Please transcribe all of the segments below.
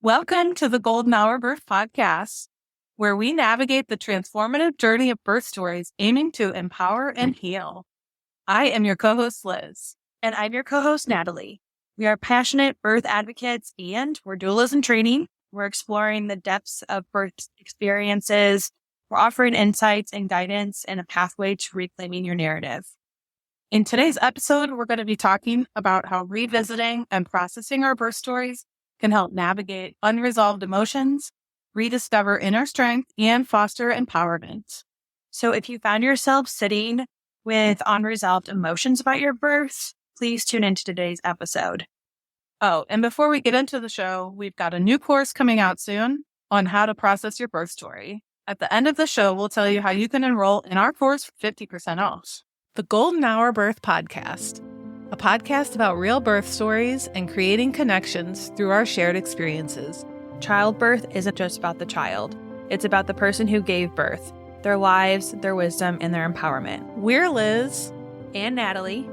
Welcome to the Golden Hour Birth Podcast, where we navigate the transformative journey of birth stories aiming to empower and heal. I am your co-host, Liz. And I'm your co-host, Natalie. We are passionate birth advocates and we're doulas in training. We're exploring the depths of birth experiences. We're offering insights and guidance and a pathway to reclaiming your narrative. In today's episode, we're going to be talking about how revisiting and processing our birth stories can help navigate unresolved emotions, rediscover inner strength, and foster empowerment. So if you found yourself sitting with unresolved emotions about your birth, please tune into today's episode. Oh, and before we get into the show, we've got a new course coming out soon on how to process your birth story. At the end of the show, we'll tell you how you can enroll in our course for 50% off. The Golden Hour Birth Podcast, a podcast about real birth stories and creating connections through our shared experiences. Childbirth isn't just about the child. It's about the person who gave birth, their lives, their wisdom, and their empowerment. We're Liz and Natalie,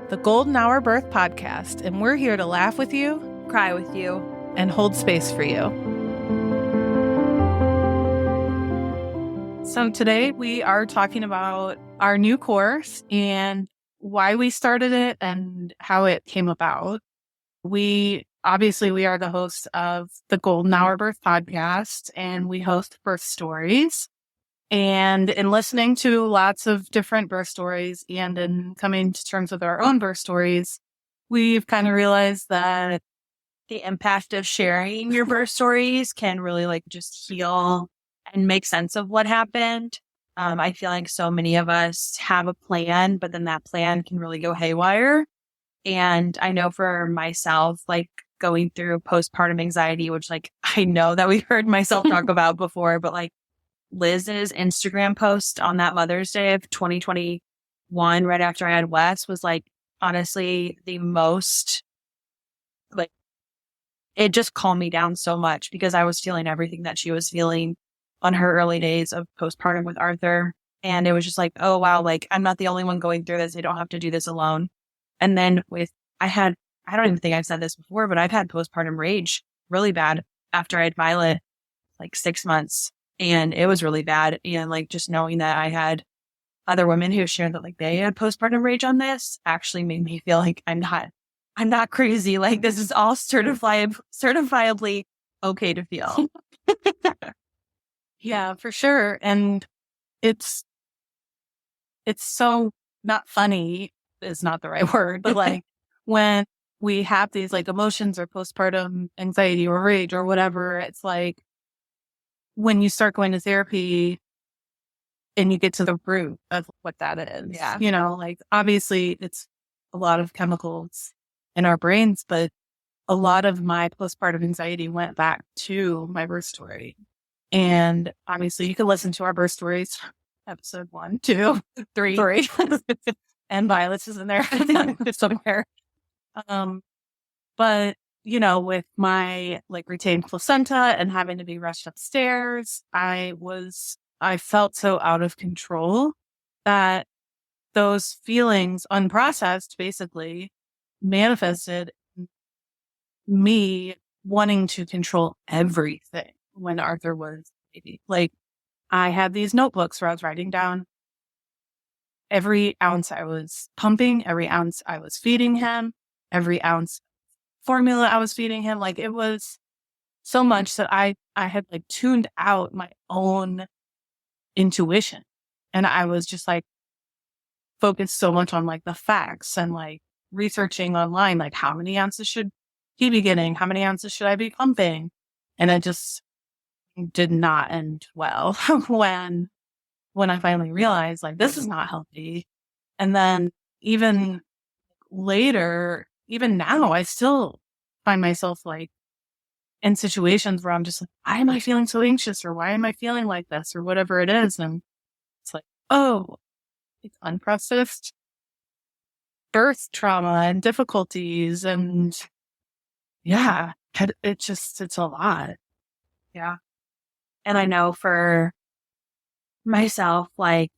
the Golden Hour Birth Podcast, and we're here to laugh with you, cry with you, and hold space for you. So today we are talking about our new course and why we started it and how it came about. We are the hosts of the Golden Hour Birth Podcast, and we host birth stories. And in listening to lots of different birth stories and in coming to terms with our own birth stories, we've kind of realized that the impact of sharing your birth stories can really just heal and make sense of what happened. I feel like so many of us have a plan, but then that plan can really go haywire. And I know for myself, going through postpartum anxiety, which I know that we've heard myself talk about before, but Liz's Instagram post on that Mother's Day of 2021, right after I had Wes, was honestly the most, it just calmed me down so much because I was feeling everything that she was feeling on her early days of postpartum with Arthur. And it was just oh, wow, I'm not the only one going through this. I don't have to do this alone. And then I don't even think I've said this before, but I've had postpartum rage really bad after I had Violet, 6 months. And it was really bad. And just knowing that I had other women who shared that they had postpartum rage on this actually made me feel like I'm not crazy. This is all certifiably okay to feel. Yeah, for sure. And it's so not funny is not the right word, but when we have these emotions or postpartum anxiety or rage or whatever, it's when you start going to therapy and you get to the root of what that is. Yeah. Obviously it's a lot of chemicals in our brains, but a lot of my postpartum anxiety went back to my birth story. And obviously you can listen to our birth stories, episode 1, 2, 3. And Violet's is in there somewhere. But with my retained placenta and having to be rushed upstairs, I felt so out of control that those feelings, unprocessed, basically manifested me wanting to control everything when Arthur was a baby. I had these notebooks where I was writing down every ounce I was pumping, every ounce I was feeding him, every ounce formula I was feeding him. It was so much that I had tuned out my own intuition. And I was just focused so much on the facts and researching online, how many ounces should he be getting? How many ounces should I be pumping? And it just did not end well when I finally realized this is not healthy. And then even later, even now, I still find myself in situations where I'm just why am I feeling so anxious, or why am I feeling like this, or whatever it is. And it's oh, it's unprocessed birth trauma and difficulties. And yeah, it's a lot. Yeah. And I know for myself, I'm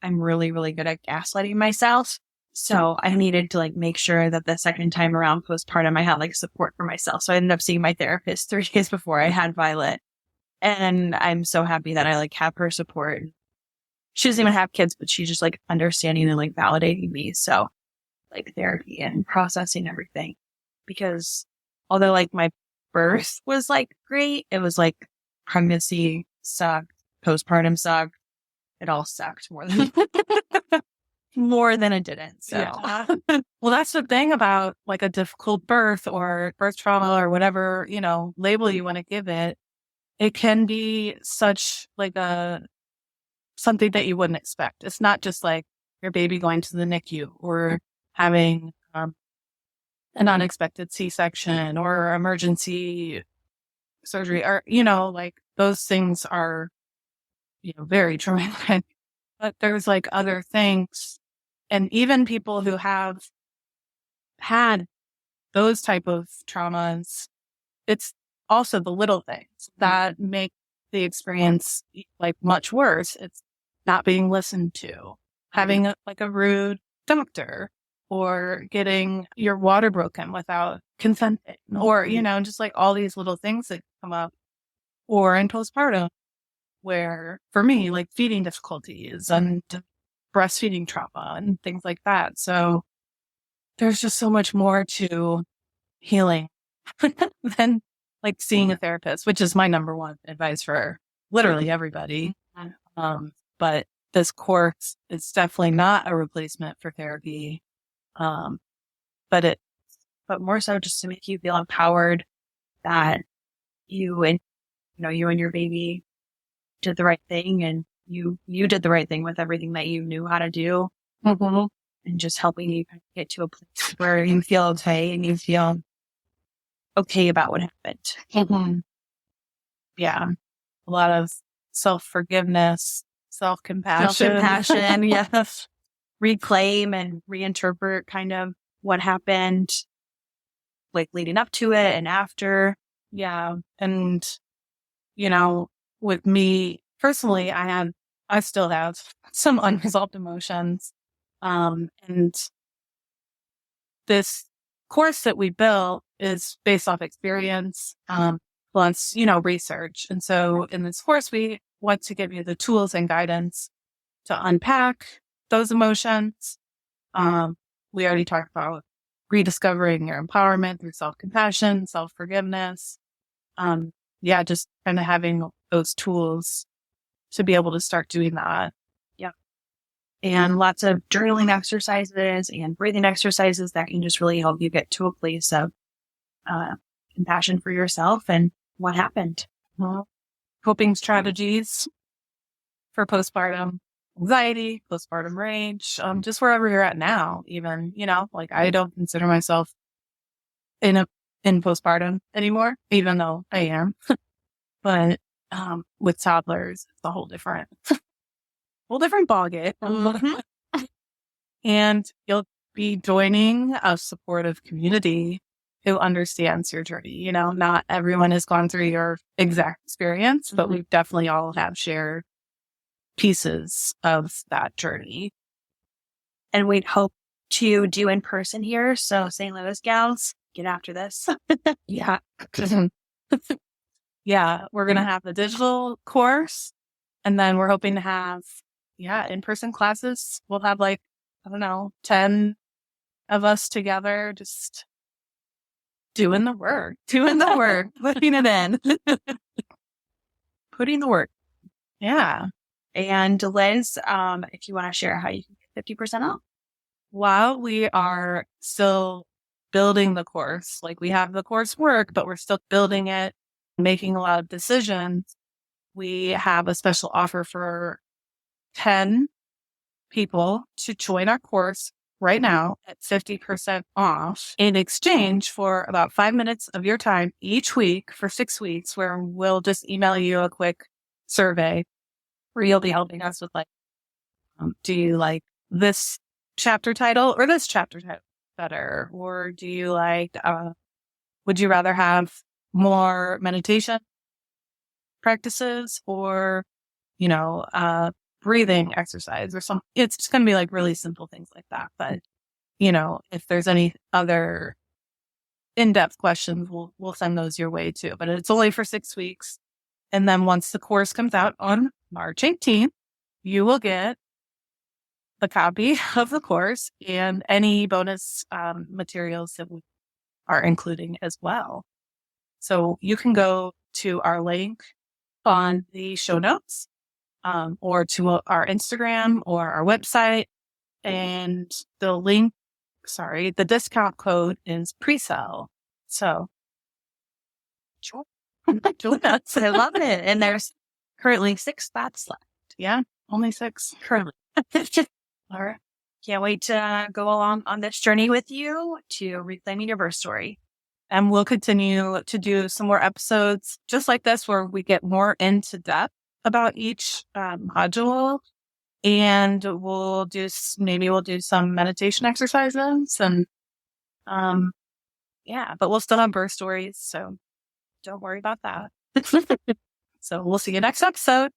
really, really good at gaslighting myself. So I needed to like make sure that the second time around postpartum, I had like support for myself. So I ended up seeing my therapist 3 days before I had Violet. And I'm so happy that I like have her support. She doesn't even have kids, but she's just like understanding and like validating me. So like therapy and processing everything, because although like my birth was like great, it was like pregnancy sucked, postpartum sucked. It all sucked more than more than it didn't. So Yeah. Well, that's the thing about like a difficult birth or birth trauma or whatever, label you want to give it. It can be such like something that you wouldn't expect. It's not just like your baby going to the NICU or having an unexpected C-section or emergency surgery, or, like those things are, very traumatic. But there's like other things. And even people who have had those type of traumas, it's also the little things that make the experience like much worse. It's not being listened to, having like a rude doctor, or getting your water broken without consenting, or, just like all these little things that come up, or in postpartum, where for me, like feeding difficulties and breastfeeding trauma and things like that. So there's just so much more to healing than like seeing a therapist, which is my number one advice for literally everybody. But this course is definitely not a replacement for therapy. Um, but more so just to make you feel empowered that you and you and your baby did the right thing, and you did the right thing with everything that you knew how to do, mm-hmm. and just helping you get to a place where you feel okay and you feel okay about what happened. Mm-hmm. Yeah. A lot of self-forgiveness, self-compassion. Yes. Reclaim and reinterpret kind of what happened, like leading up to it and after. Yeah. And, with me personally, I still have some unresolved emotions. And this course that we built is based off experience, plus, research. And so in this course, we want to give you the tools and guidance to unpack those emotions. We already talked about rediscovering your empowerment through self-compassion, self-forgiveness. Just kind of having those tools to be able to start doing that. Yeah. And lots of journaling exercises and breathing exercises that can just really help you get to a place of compassion for yourself and what happened. Coping strategies for postpartum anxiety, postpartum rage, just wherever you're at now, even, like I don't consider myself in postpartum anymore, even though I am. But with toddlers, it's a whole different ballgame. Mm-hmm. And you'll be joining a supportive community who understands your journey. Not everyone has gone through your exact experience, but we definitely all have shared pieces of that journey. And we'd hope to do in person here. So St. Louis gals, get after this. Yeah. Yeah. We're going to have the digital course, and then we're hoping to have, in-person classes. We'll have 10 of us together, just doing the work, putting it in, putting the work. Yeah. And Liz, if you want to share how you can get 50% off. While we are still building the course, like we have the course work, but we're still building it, making a lot of decisions, we have a special offer for 10 people to join our course right now at 50% off in exchange for about 5 minutes of your time each week for 6 weeks, where we'll just email you a quick survey where you'll be helping us with do you like this chapter title or this chapter title better? Or do you would you rather have more meditation practices, or, breathing exercise or something? It's just going to be really simple things like that. But if there's any other in-depth questions, we'll send those your way too. But it's only for 6 weeks. And then once the course comes out on March 18th, you will get the copy of the course and any bonus materials that we are including as well. So you can go to our link on the show notes or to our Instagram or our website. And the discount code is pre-sale. So join us. I love it. And there's currently 6 spots left. Yeah, only 6 Currently. All right. Can't wait to go along on this journey with you to reclaiming your birth story. And we'll continue to do some more episodes just like this where we get more into depth about each module. And we'll do some meditation exercises and but we'll still have birth stories. So don't worry about that. So we'll see you next episode.